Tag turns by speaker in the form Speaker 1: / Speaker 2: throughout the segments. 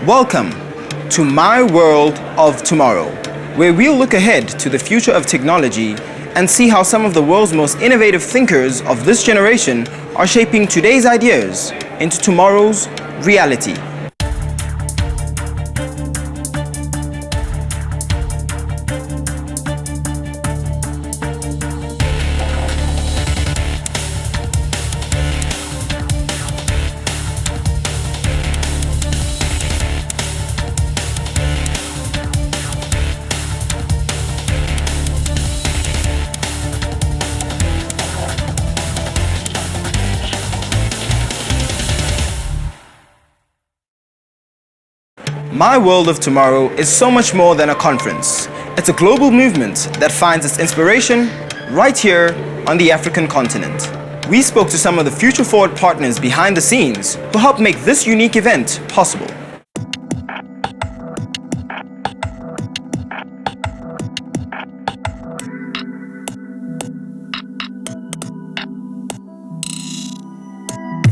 Speaker 1: Welcome to My World of Tomorrow, where we'll look ahead to the future of technology and see how some of the world's most innovative thinkers of this generation are shaping today's ideas into tomorrow's reality. My World of Tomorrow is so much more than a conference. It's a global movement that finds its inspiration right here on the African continent. We spoke to some of the future-forward partners behind the scenes who helped make this unique event possible.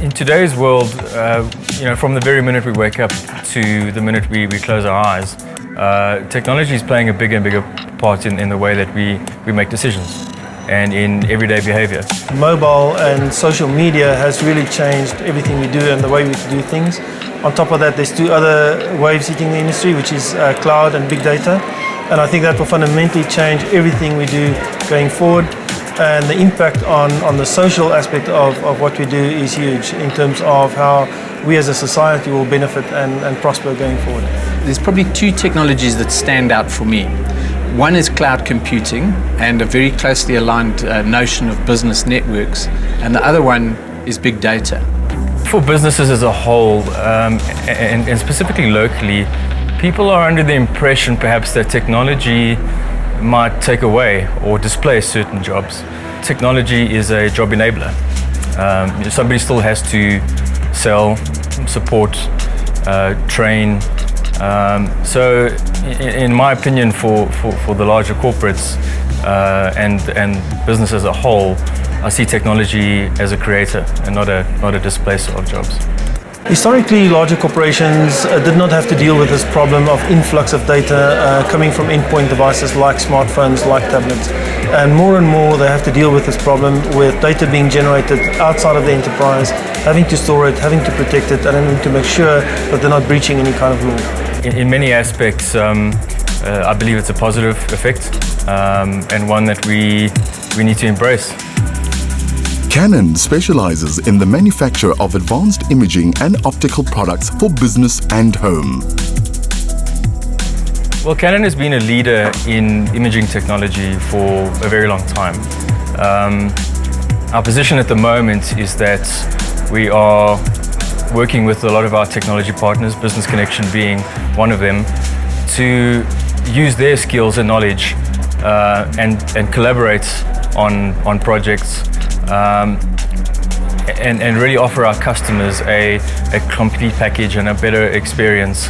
Speaker 2: In today's world, from the very minute we wake up to the minute we close our eyes, technology is playing a bigger and bigger part in the way that we make decisions and in everyday behavior.
Speaker 3: Mobile and social media has really changed everything we do and the way we do things. On top of that, there's two other waves hitting the industry, which is cloud and big data. And I think that will fundamentally change everything we do going forward. And the impact on the social aspect of what we do is huge in terms of how we as a society will benefit and prosper going forward.
Speaker 4: There's probably two technologies that stand out for me. One is cloud computing and a very closely aligned notion of business networks, and the other one is big data.
Speaker 2: For businesses as a whole, and specifically locally, people are under the impression perhaps that technology might take away or displace certain jobs. Technology is a job enabler. Somebody still has to sell, support, train. So in my opinion, for the larger corporates and business as a whole, I see technology as a creator and not a displacer of jobs.
Speaker 3: Historically, larger corporations did not have to deal with this problem of influx of data coming from endpoint devices like smartphones, like tablets. And more they have to deal with this problem with data being generated outside of the enterprise, having to store it, having to protect it, and having to make sure that they're not breaching any kind of law.
Speaker 2: In many aspects, I believe it's a positive effect and one that we need to embrace.
Speaker 5: Canon specializes in the manufacture of advanced imaging and optical products for business and home.
Speaker 2: Well, Canon has been a leader in imaging technology for a very long time. Our position at the moment is that we are working with a lot of our technology partners, Business Connection being one of them, to use their skills and knowledge and collaborate on projects and really offer our customers a complete package and a better experience.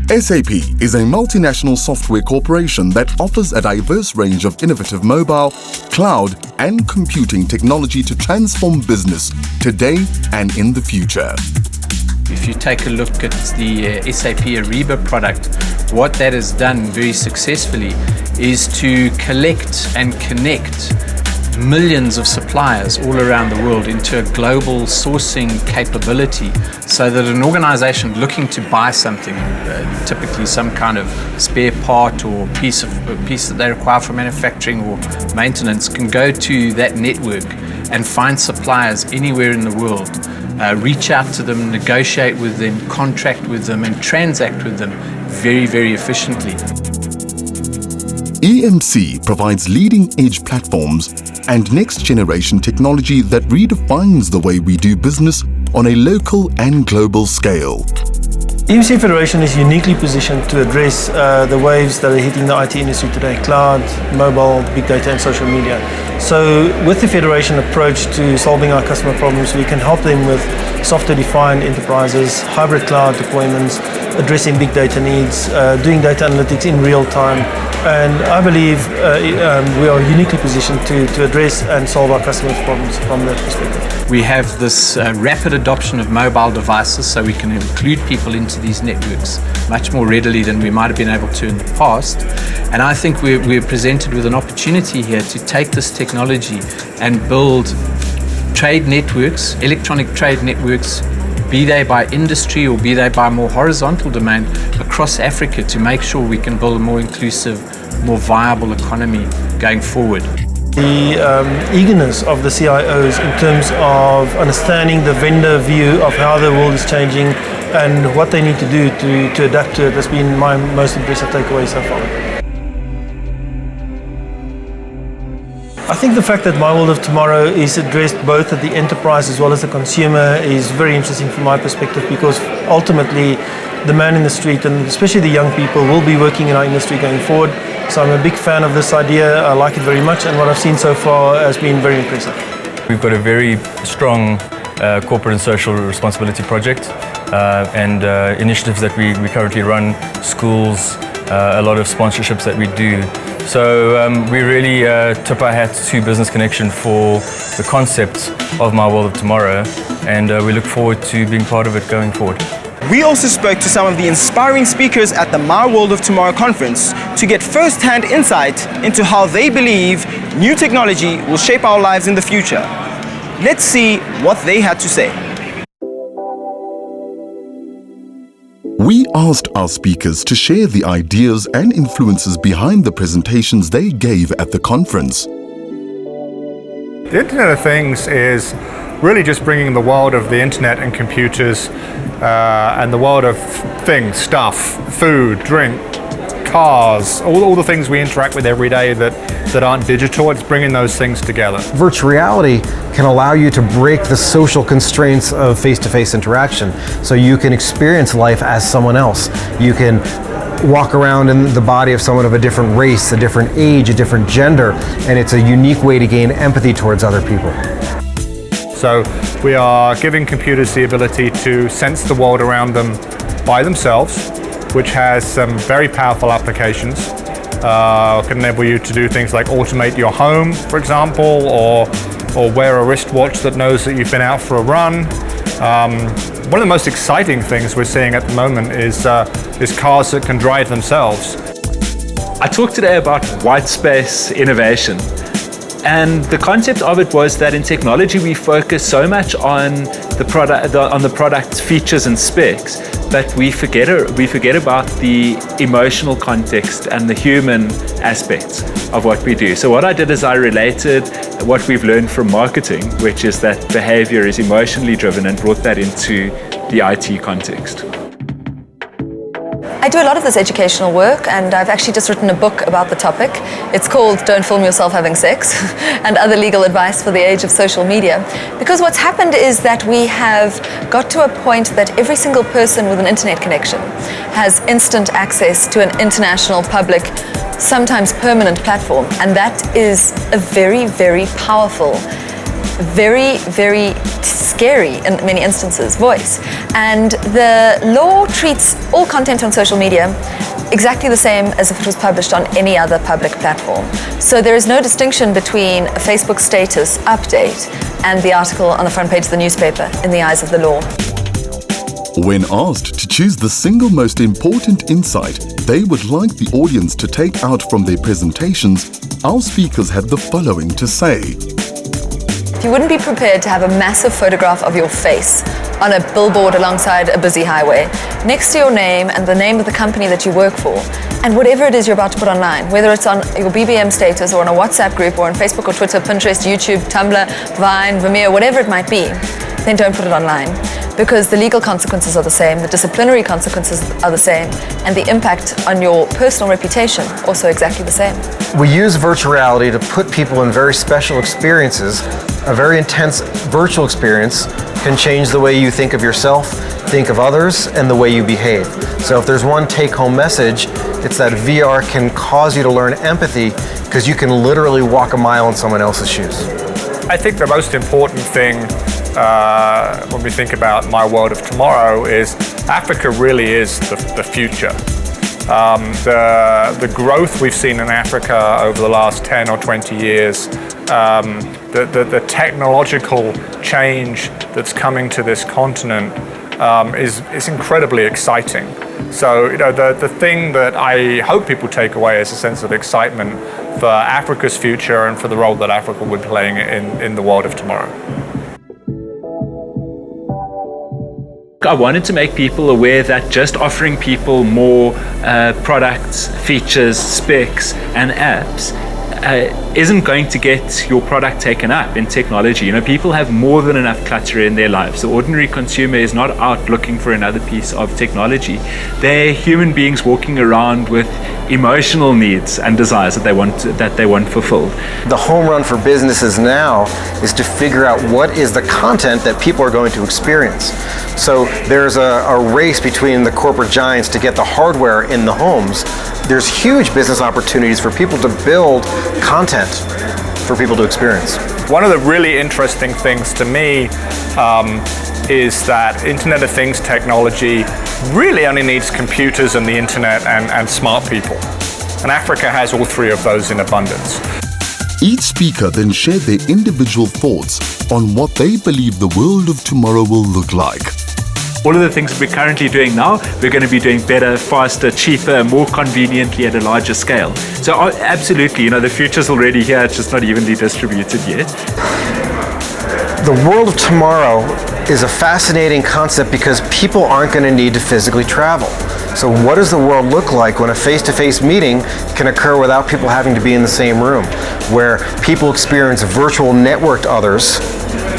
Speaker 5: SAP is a multinational software corporation that offers a diverse range of innovative mobile, cloud and computing technology to transform business today and in the future.
Speaker 4: If you take a look at the SAP Ariba product, what that has done very successfully is to collect and connect millions of suppliers all around the world into a global sourcing capability, so that an organization looking to buy something, typically some kind of spare part or piece that they require for manufacturing or maintenance, can go to that network and find suppliers anywhere in the world, reach out to them, negotiate with them, contract with them and transact with them very, very efficiently.
Speaker 5: EMC provides leading-edge platforms and next-generation technology that redefines the way we do business on a local and global scale.
Speaker 3: EMC Federation is uniquely positioned to address the waves that are hitting the IT industry today: cloud, mobile, big data and social media. So with the Federation approach to solving our customer problems, we can help them with software-defined enterprises, hybrid cloud deployments, addressing big data needs, doing data analytics in real time. And I believe we are uniquely positioned to address and solve our customers' problems from that perspective.
Speaker 4: We have this rapid adoption of mobile devices, so we can include people into into these networks much more readily than we might have been able to in the past. And I think we're presented with an opportunity here to take this technology and build trade networks, electronic trade networks, be they by industry or be they by more horizontal domain, across Africa, to make sure we can build a more inclusive, more viable economy going forward.
Speaker 3: The eagerness of the CIOs in terms of understanding the vendor view of how the world is changing and what they need to do to adapt to it has been my most impressive takeaway so far. I think the fact that MyWorld of Tomorrow is addressed both at the enterprise as well as the consumer is very interesting from my perspective, because ultimately the man in the street, and especially the young people, will be working in our industry going forward. So I'm a big fan of this idea. I like it very much, and what I've seen so far has been very impressive.
Speaker 2: We've got a very strong corporate and social responsibility project and initiatives that we currently run, schools, a lot of sponsorships that we do. So we really tip our hats to Business Connection for the concept of MyWorld of Tomorrow, and we look forward to being part of it going forward.
Speaker 1: We also spoke to some of the inspiring speakers at the MyWorld of Tomorrow conference to get first-hand insight into how they believe new technology will shape our lives in the future. Let's see what they had to say.
Speaker 5: We asked our speakers to share the ideas and influences behind the presentations they gave at the conference.
Speaker 6: The Internet of Things is really just bringing the world of the internet and computers and the world of things, stuff, food, drink, cars, all the things we interact with every day that aren't digital. It's bringing those things together.
Speaker 7: Virtual reality can allow you to break the social constraints of face-to-face interaction. So you can experience life as someone else. You can walk around in the body of someone of a different race, a different age, a different gender, and it's a unique way to gain empathy towards other people.
Speaker 6: So we are giving computers the ability to sense the world around them by themselves, which has some very powerful applications. Can enable you to do things like automate your home, for example, or wear a wristwatch that knows that you've been out for a run. One of the most exciting things we're seeing at the moment is cars that can drive themselves.
Speaker 8: I talked today about white space innovation. And the concept of it was that in technology we focus so much on the product's features and specs, but we forget about the emotional context and the human aspects of what we do. So what I did is I related what we've learned from marketing, which is that behavior is emotionally driven, and brought that into the IT context.
Speaker 9: I do a lot of this educational work, and I've actually just written a book about the topic. It's called Don't Film Yourself Having Sex and Other Legal Advice for the Age of Social Media. Because what's happened is that we have got to a point that every single person with an internet connection has instant access to an international, public, sometimes permanent platform. And that is a very, very powerful, very, very scary in many instances voice. And the law treats all content on social media exactly the same as if it was published on any other public platform. So there is no distinction between a Facebook status update and the article on the front page of the newspaper in the eyes of the law.
Speaker 5: When asked to choose the single most important insight they would like the audience to take out from their presentations, our speakers had the following to say.
Speaker 9: You wouldn't be prepared to have a massive photograph of your face on a billboard alongside a busy highway, next to your name and the name of the company that you work for, and whatever it is you're about to put online, whether it's on your BBM status or on a WhatsApp group or on Facebook or Twitter, Pinterest, YouTube, Tumblr, Vine, Vimeo, whatever it might be, then don't put it online. Because the legal consequences are the same, the disciplinary consequences are the same, and the impact on your personal reputation also exactly the same.
Speaker 7: We use virtual reality to put people in very special experiences. A very intense virtual experience can change the way you think of yourself, think of others, and the way you behave. So if there's one take-home message, it's that VR can cause you to learn empathy because you can literally walk a mile in someone else's shoes.
Speaker 6: I think the most important thing when we think about MyWorld of Tomorrow is Africa really is the future. The growth we've seen in Africa over the last 10 or 20 years, the technological change that's coming to this continent is incredibly exciting. So, you know, the thing that I hope people take away is a sense of excitement for Africa's future and for the role that Africa will be playing in the world of tomorrow.
Speaker 8: I wanted to make people aware that just offering people more products, features, specs, and apps isn't going to get your product taken up in technology. You know, people have more than enough clutter in their lives. The ordinary consumer is not out looking for another piece of technology. They're human beings walking around with emotional needs and desires that they want fulfilled.
Speaker 7: The home run for businesses now is to figure out what is the content that people are going to experience. So there's a race between the corporate giants to get the hardware in the homes. There's huge business opportunities for people to build content for people to experience.
Speaker 6: One of the really interesting things to me is that Internet of Things technology really only needs computers and the internet and smart people. And Africa has all three of those in abundance.
Speaker 5: Each speaker then shared their individual thoughts on what they believe the world of tomorrow will look like.
Speaker 8: All of the things we're currently doing now, we're going to be doing better, faster, cheaper, more conveniently at a larger scale. So absolutely, you know, the future's already here, it's just not evenly distributed yet.
Speaker 7: The world of tomorrow is a fascinating concept because people aren't going to need to physically travel. So what does the world look like when a face-to-face meeting can occur without people having to be in the same room, where people experience virtual networked others,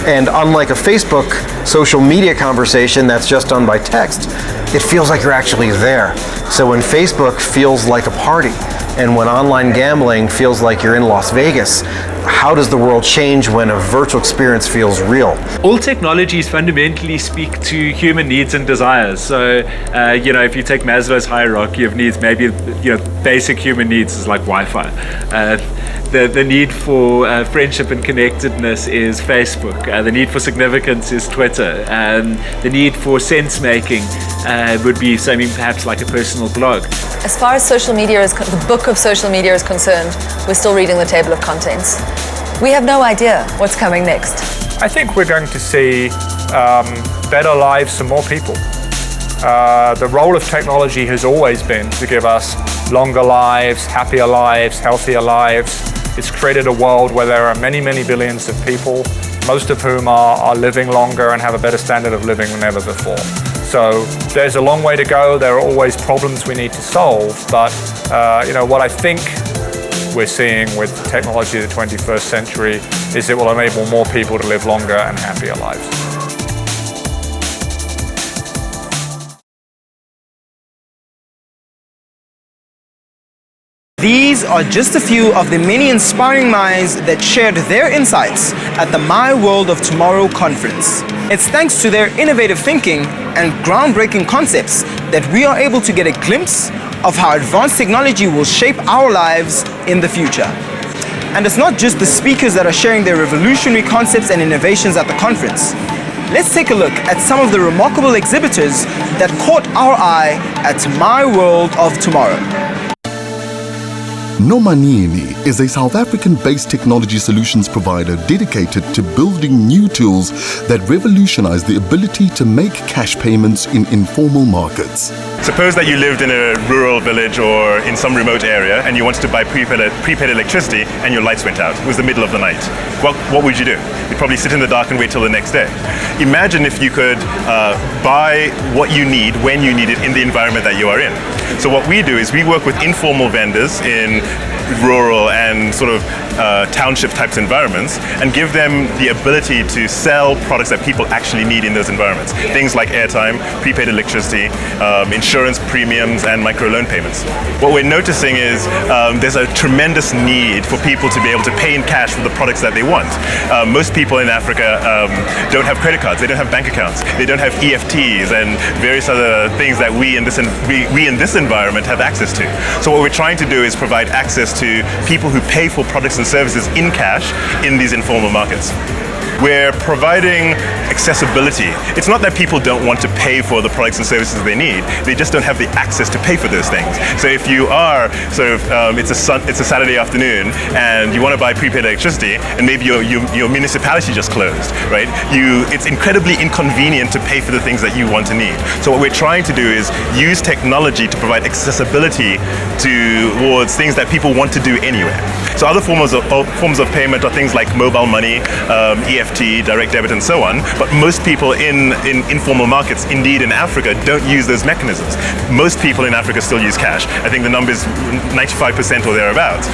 Speaker 7: and unlike a Facebook social media conversation that's just done by text, it feels like you're actually there. So when Facebook feels like a party, and when online gambling feels like you're in Las Vegas, how does the world change when a virtual experience feels real?
Speaker 8: All technologies fundamentally speak to human needs and desires. So, you know, if you take Maslow's hierarchy of needs, maybe, you know, basic human needs is like Wi-Fi. The need for friendship and connectedness is Facebook. The need for significance is Twitter. The need for sense making would be something perhaps like a personal blog.
Speaker 9: As far as social media is, the book of social media is concerned, we're still reading the table of contents. We have no idea what's coming next.
Speaker 6: I think we're going to see better lives for more people. The role of technology has always been to give us longer lives, happier lives, healthier lives. It's created a world where there are many, many billions of people, most of whom are living longer and have a better standard of living than ever before. So there's a long way to go. There are always problems we need to solve, but you know, what I think we're seeing with technology of the 21st century is it will enable more people to live longer and happier lives.
Speaker 1: These are just a few of the many inspiring minds that shared their insights at the MyWorld of Tomorrow conference. It's thanks to their innovative thinking and groundbreaking concepts that we are able to get a glimpse of how advanced technology will shape our lives in the future. And it's not just the speakers that are sharing their revolutionary concepts and innovations at the conference. Let's take a look at some of the remarkable exhibitors that caught our eye at MyWorld of Tomorrow.
Speaker 5: Nomanini is a South African-based technology solutions provider dedicated to building new tools that revolutionize the ability to make cash payments in informal markets.
Speaker 10: Suppose that you lived in a rural village or in some remote area and you wanted to buy prepaid electricity and your lights went out. It was the middle of the night. What would you do? You'd probably sit in the dark and wait till the next day. Imagine if you could buy what you need when you need it in the environment that you are in. So what we do is we work with informal vendors in rural and sort of township types environments and give them the ability to sell products that people actually need in those environments. Things like airtime, prepaid electricity, insurance premiums, and microloan payments. What we're noticing is there's a tremendous need for people to be able to pay in cash for the products that they want. Most people in Africa don't have credit cards, they don't have bank accounts, they don't have EFTs and various other things that we in this environment have access to. So what we're trying to do is provide access to people who pay for products and services in cash in these informal markets. We're providing accessibility. It's not that people don't want to pay for the products and services they need, they just don't have the access to pay for those things. So if you are it's a Saturday afternoon and you want to buy prepaid electricity and maybe your municipality just closed, right? It's incredibly inconvenient to pay for the things that you want to need. So what we're trying to do is use technology to provide accessibility towards things that people want to do anyway. So other forms of payment are things like mobile money, EFT, direct debit, and so on. But most people in informal markets, indeed in Africa, don't use those mechanisms. Most people in Africa still use cash. I think the number is 95% or thereabouts.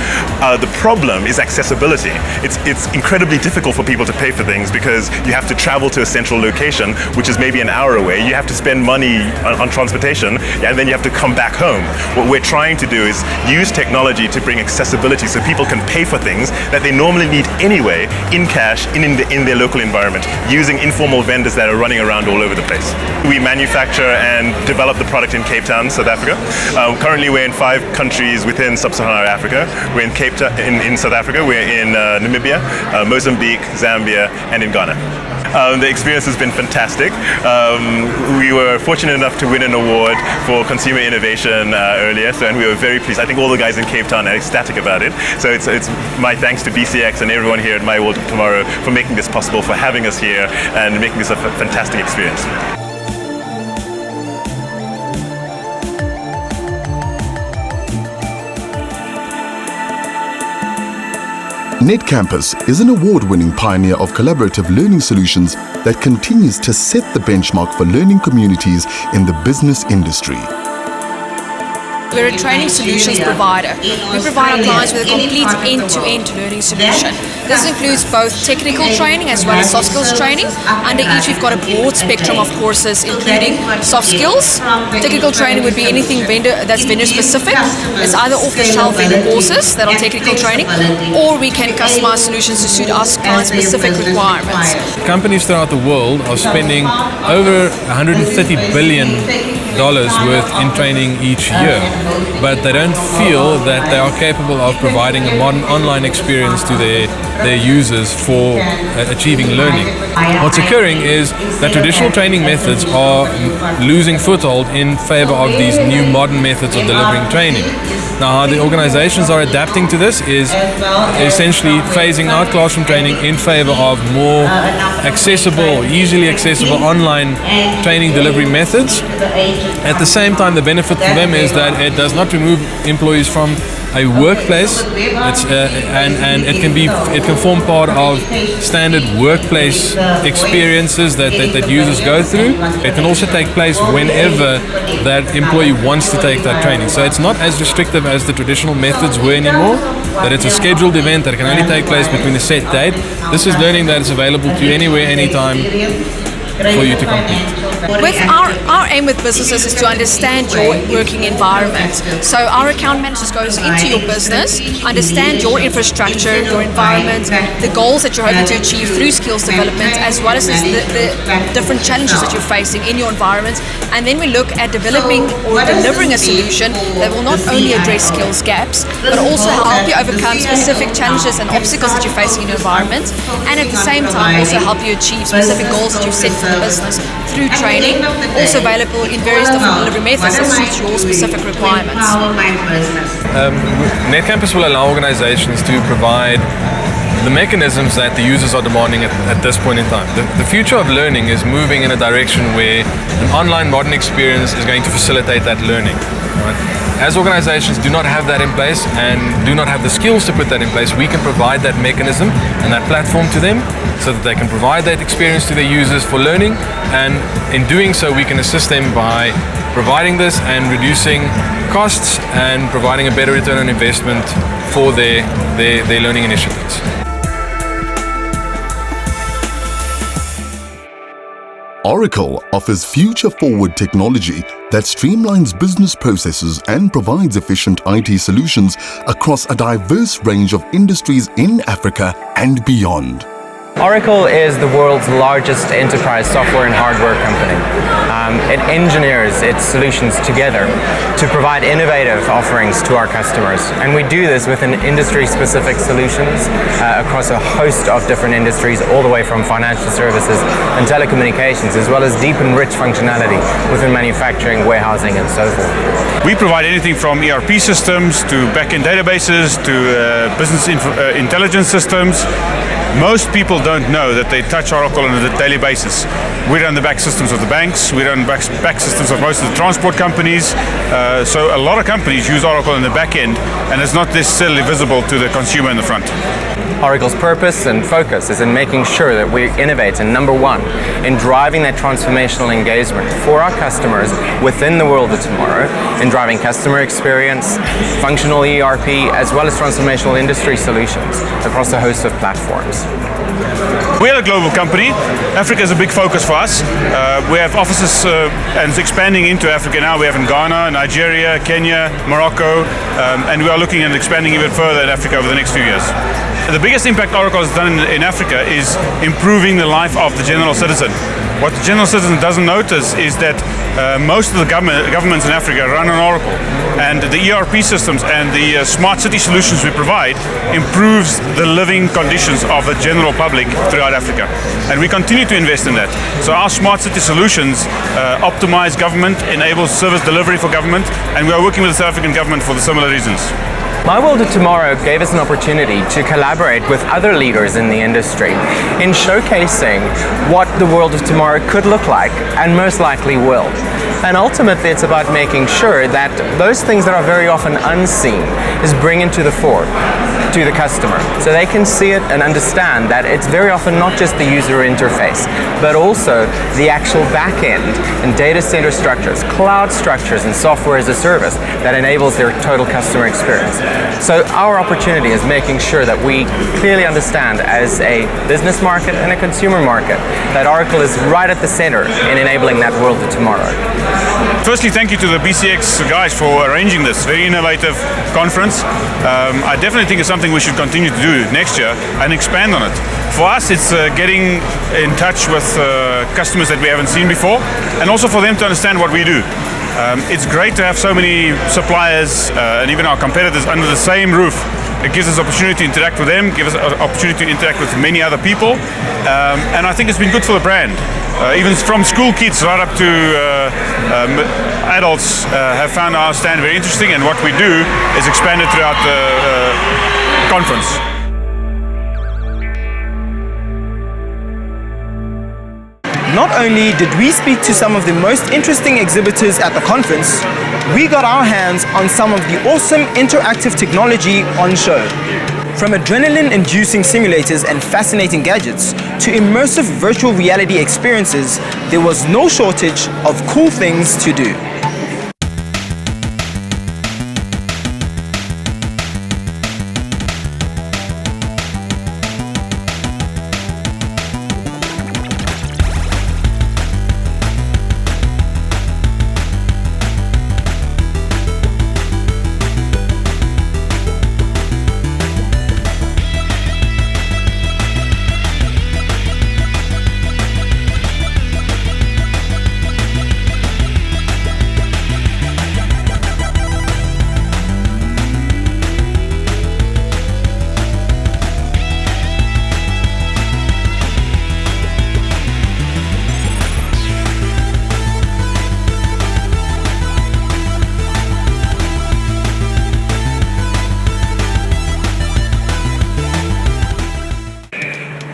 Speaker 10: The problem is accessibility. It's incredibly difficult for people to pay for things because you have to travel to a central location, which is maybe an hour away. You have to spend money on transportation, and then you have to come back home. What we're trying to do is use technology to bring accessibility so people can pay for things that they normally need anyway in cash in their local environment, using informal vendors that are running around all over the place. We manufacture and develop the product in Cape Town, South Africa. Currently we're in 5 countries within sub-Saharan Africa. We're in Cape Town, in South Africa, we're in Namibia, Mozambique, Zambia, and in Ghana. The experience has been fantastic. We were fortunate enough to win an award for consumer innovation earlier, and we were very pleased. I think all the guys in Cape Town are ecstatic about it. So it's my thanks to BCX and everyone here at MyWorld of Tomorrow for making this possible, for having us here and making this a fantastic experience.
Speaker 5: NetCampus is an award-winning pioneer of collaborative learning solutions that continues to set the benchmark for learning communities in the business industry.
Speaker 11: We're a training solutions provider. We provide our clients with a complete end-to-end learning solution. This includes both technical training as well as soft skills training. Under each, we've got a broad spectrum of courses, including soft skills. Technical training would be anything that's vendor specific. It's either off-the-shelf vendor courses that are technical training, or we can customize solutions to suit our clients' specific requirements.
Speaker 12: Companies throughout the world are spending over $130 billion worth in training each year, but they don't feel that they are capable of providing a modern online experience to their users for achieving learning. What's occurring is that traditional training methods are losing foothold in favor of these new modern methods of delivering training. Now, how the organizations are adapting to this is essentially phasing out classroom training in favor of more accessible, easily accessible online training delivery methods. At the same time, the benefit for them is that it does not remove employees from a workplace, and it can form part of standard workplace experiences that users go through. It can also take place whenever that employee wants to take that training. So it's not as restrictive as the traditional methods were anymore, that it's a scheduled event that can only take place between a set date. This is learning that is available to you anywhere, anytime for you to complete.
Speaker 11: With our aim with businesses is to understand your working environment. So our account managers goes into your business, understand your infrastructure, your environment, the goals that you're hoping to achieve through skills development, as well as the different challenges that you're facing in your environment. And then we look at developing or delivering a solution that will not only address skills gaps, but also help you overcome specific challenges and obstacles that you're facing in your environment, and at the same time also help you achieve specific goals that you've set for the business through training, also available in various different delivery methods that suit your specific requirements.
Speaker 12: NetCampus will allow organizations to provide the mechanisms that the users are demanding at this point in time. The future of learning is moving in a direction where an online modern experience is going to facilitate that learning. Right? As organizations do not have that in place and do not have the skills to put that in place, we can provide that mechanism and that platform to them so that they can provide that experience to their users for learning, and in doing so we can assist them by providing this and reducing costs and providing a better return on investment for their learning initiatives.
Speaker 5: Oracle offers future-forward technology that streamlines business processes and provides efficient IT solutions across a diverse range of industries in Africa and beyond.
Speaker 13: Oracle is the world's largest enterprise software and hardware company. It engineers its solutions together to provide innovative offerings to our customers. And we do this within industry-specific solutions across a host of different industries, all the way from financial services and telecommunications, as well as deep and rich functionality within manufacturing, warehousing, and so forth.
Speaker 14: We provide anything from ERP systems to back-end databases to business intelligence systems. Most people don't know that they touch Oracle on a daily basis. We run the back systems of the banks, we run back systems of most of the transport companies, so a lot of companies use Oracle in the back end, and it's not necessarily visible to the consumer in the front.
Speaker 13: Oracle's purpose and focus is in making sure that we innovate, and number one, in driving that transformational engagement for our customers within the world of tomorrow, in driving customer experience, functional ERP, as well as transformational industry solutions across a host of platforms.
Speaker 14: We are a global company. Africa is a big focus for us. We have offices and it's expanding into Africa now. We have in Ghana, Nigeria, Kenya, Morocco, and we are looking at expanding even further in Africa over the next few years. The biggest impact Oracle has done in Africa is improving the life of the general citizen. What the general citizen doesn't notice is that most of the governments in Africa run on Oracle, and the ERP systems and the smart city solutions we provide improves the living conditions of the general public throughout Africa. And we continue to invest in that. So our smart city solutions optimize government, enable service delivery for government, and we are working with the South African government for the similar reasons.
Speaker 13: MyWorld of Tomorrow gave us an opportunity to collaborate with other leaders in the industry in showcasing what the world of tomorrow could look like, and most likely will. And ultimately, it's about making sure that those things that are very often unseen is bringing to the fore to the customer, so they can see it and understand that it's very often not just the user interface, but also the actual back end and data center structures, cloud structures, and software as a service that enables their total customer experience. So our opportunity is making sure that we clearly understand, as a business market and a consumer market, that Oracle is right at the center in enabling that world of tomorrow.
Speaker 14: Firstly, thank you to the BCX guys for arranging this very innovative conference. I definitely think it's something we should continue to do next year and expand on it. For us, it's getting in touch with customers that we haven't seen before, and also for them to understand what we do. It's great to have so many suppliers and even our competitors under the same roof. It gives us opportunity to interact with them, gives us an opportunity to interact with many other people, and I think it's been good for the brand. Even from school kids right up to adults have found our stand very interesting, and what we do is expanded throughout the conference.
Speaker 1: Not only did we speak to some of the most interesting exhibitors at the conference, we got our hands on some of the awesome interactive technology on show. From adrenaline-inducing simulators and fascinating gadgets to immersive virtual reality experiences, there was no shortage of cool things to do.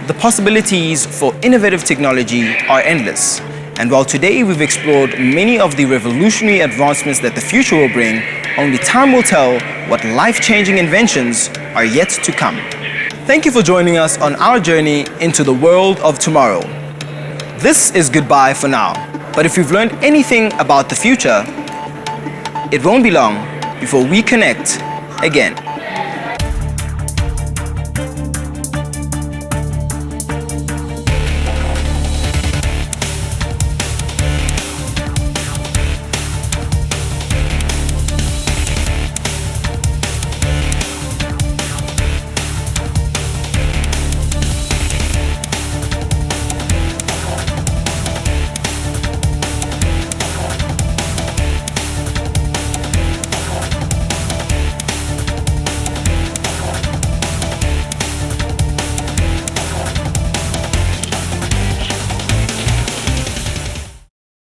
Speaker 1: The possibilities for innovative technology are endless. And while today we've explored many of the revolutionary advancements that the future will bring, only time will tell what life-changing inventions are yet to come. Thank you for joining us on our journey into the world of tomorrow. This is goodbye for now. But if you've learned anything about the future, it won't be long before we connect again.